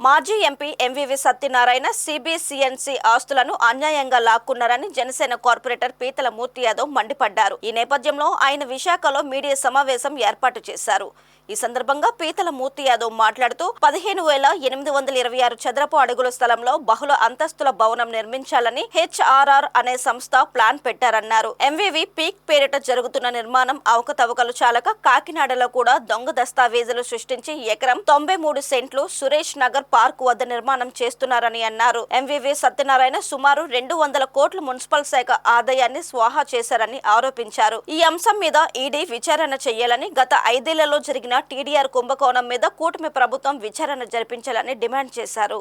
మాజీ MP MVV Satyanarayana సిబిసిఎన్సి ఆస్తులను అన్యాయంగా లాక్కున్నారని జనసేన కార్పొరేటర్ పీతల మూర్తి యాదవ్ మండిపడ్డారు. ఈ నేపథ్యంలో ఆయన విశాఖలో మీడియా సమావేశం ఏర్పాటు చేశారు. ఈ సందర్భంగా పీతల మూర్తి యాదవ్ మాట్లాడుతూ 15,826 చదరపు అడుగుల స్థలంలో బహుళ అంతస్తుల భవనం నిర్మించాలని హెచ్ఆర్ఆర్ అనే సంస్థ ప్లాన్ పెట్టారన్నారు. ఎంవీవీ పీక్ పేరిట జరుగుతున్న నిర్మాణం అవకతవకలు చాలక కాకినాడలో కూడా దొంగ దస్తావేజులు సృష్టించి ఎకరం 93 సెంట్లు సురేష్ నగర్ పార్క్ వద్ద నిర్మాణం చేస్తున్నారని అన్నారు. ఎంవీవీ సత్యనారాయణ సుమారు 200 కోట్ల మున్సిపల్ శాఖ ఆదాయాన్ని స్వాహా చేశారని ఆరోపించారు. ఈ అంశం మీద ఈడీ విచారణ చేయాలని, గత 5 ఏళ్లలో జరిగిన టీడీఆర్ కుంభకోణం మీద కూటమి ప్రభుత్వం విచారణ జరిపించాలని డిమాండ్ చేశారు.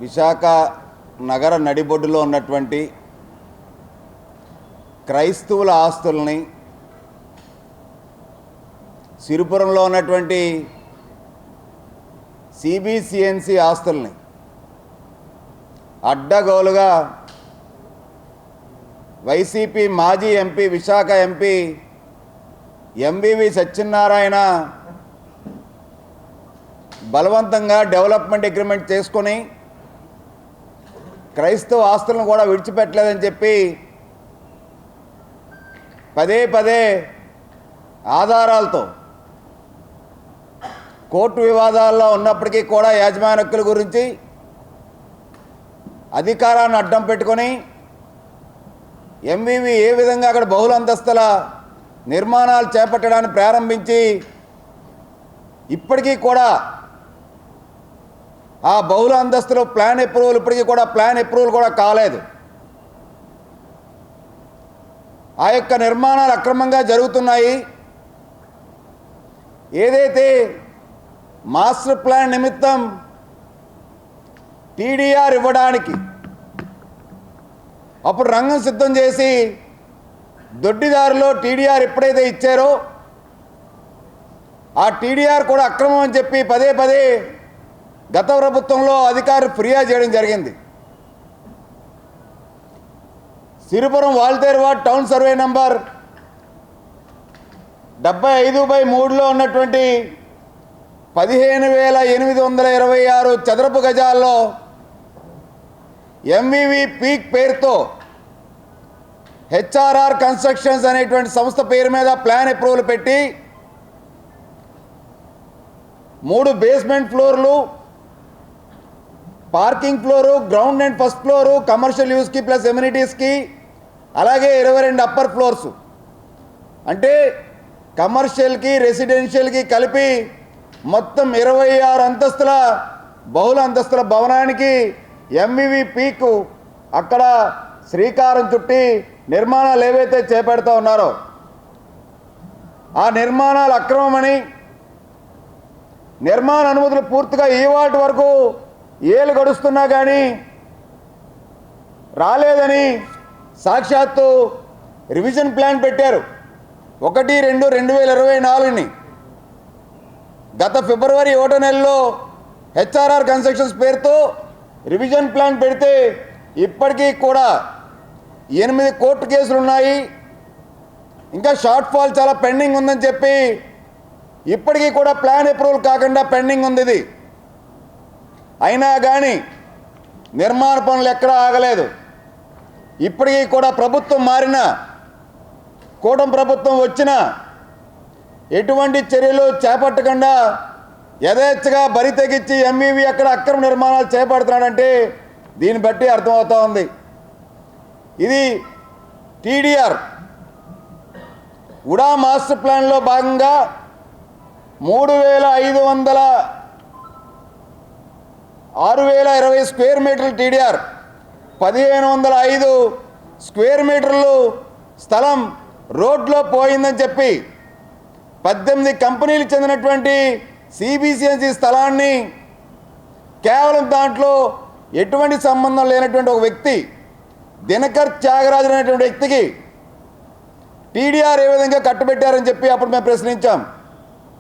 విశాఖ నగర నడిబొడ్డులో ఉన్నటువంటి క్రైస్తవుల ఆస్తుల్ని, సిరిపురంలో ఉన్నటువంటి సిబిసిఎన్సి ఆస్తుల్ని అడ్డగోలుగా వైసీపీ మాజీ MP, Visakha MP MVV Satyanarayana బలవంతంగా డెవలప్మెంట్ అగ్రిమెంట్ చేసుకొని క్రైస్తవ ఆస్తులను కూడా విడిచిపెట్టలేదని చెప్పి పదే పదే ఆధారాలతో కోర్టు వివాదాల్లో ఉన్నప్పటికీ కూడా యాజమాన్య హక్కుల గురించి అధికారాన్ని అడ్డం పెట్టుకొని ఎంవీవీ ఏ విధంగా అక్కడ బహుళ అంతస్తుల నిర్మాణాలు చేపట్టడానికి ప్రారంభించి ఇప్పటికీ కూడా ఆ బహుళ అంతస్తులో ప్లాన్ అప్రూవల్ కూడా కాలేదు. ఆ యొక్క నిర్మాణాలు అక్రమంగా జరుగుతున్నాయి. ఏదైతే మాస్టర్ ప్లాన్ నిమిత్తం టీడీఆర్ ఇవ్వడానికి అప్పుడు రంగం సిద్ధం చేసి దొడ్డిదారిలో టీడీఆర్ ఎప్పుడైతే ఇచ్చారో ఆ టీడీఆర్ కూడా అక్రమం అని చెప్పి పదే పదే గత ప్రభుత్వంలో అధికారులు ఫిర్యాదు చేయడం జరిగింది. Siripuram Waltair ward town survey number 75/3లో ఉన్నటువంటి 15,826 చదరపు గజాల్లో ఎంవీవీ పీక్ పేరుతో హెచ్ఆర్ఆర్ కన్స్ట్రక్షన్స్ అనేటువంటి సంస్థ పేరు మీద ప్లాన్ అప్రూవల్ పెట్టి 3 బేస్మెంట్ ఫ్లోర్లు, parking floor, ground and first floor commercial యూస్కి ప్లస్ ఎమ్యూనిటీస్కి, అలాగే 22 అప్పర్ ఫ్లోర్సు, అంటే కమర్షియల్కి రెసిడెన్షియల్కి కలిపి మొత్తం 26 అంతస్తుల బహుళ అంతస్తుల భవనానికి ఎంవీవీ పీక్ అక్కడ శ్రీకారం చుట్టి నిర్మాణాలు ఏవైతే చేపడుతూ ఉన్నారో ఆ నిర్మాణాలు అక్రమమని, నిర్మాణ అనుమతులు పూర్తిగా ఈ వాటి వరకు ఏళ్ళు గడుస్తున్నా కానీ రాలేదని సాక్షాత్తు రివిజన్ ప్లాన్ పెట్టారు 1/2/2024ని. గత ఫిబ్రవరి 1వ నెలలో హెచ్ఆర్ఆర్ కన్స్ట్రక్షన్స్ పేరుతో రివిజన్ ప్లాన్ పెడితే ఇప్పటికీ కూడా 8 కోర్టు కేసులు ఉన్నాయి, ఇంకా షార్ట్ ఫాల్ చాలా పెండింగ్ ఉందని చెప్పి ఇప్పటికీ కూడా ప్లాన్ అప్రూవల్ కాకుండా పెండింగ్ ఉంది. ఇది అయినా కానీ నిర్మాణ పనులు ఎక్కడా ఆగలేదు. ఇప్పటికీ కూడా ప్రభుత్వం మారిన, కూటమి ప్రభుత్వం వచ్చిన ఎటువంటి చర్యలు చేపట్టకుండా యథేచ్ఛగా బరి తెగించి ఎంవీవీ అక్కడ అక్రమ నిర్మాణాలు చేపడుతున్నాడంటే దీన్ని బట్టి అర్థమవుతూ ఉంది. ఇది టీడీఆర్ ఉడా మాస్టర్ ప్లాన్లో భాగంగా 6,020 స్క్వేర్ మీటర్లు టీడీఆర్, 1,505 స్క్వేర్ మీటర్లు స్థలం రోడ్లో పోయిందని చెప్పి 18 కంపెనీలకు చెందినటువంటి సిబిసిఎన్సి స్థలాన్ని కేవలం దాంట్లో ఎటువంటి సంబంధం లేనటువంటి ఒక వ్యక్తి, దినకర్ త్యాగరాజు అనేటువంటి వ్యక్తికి టీడీఆర్ ఏ విధంగా కట్టుబెట్టారని చెప్పి అప్పుడు మేము ప్రశ్నించాం.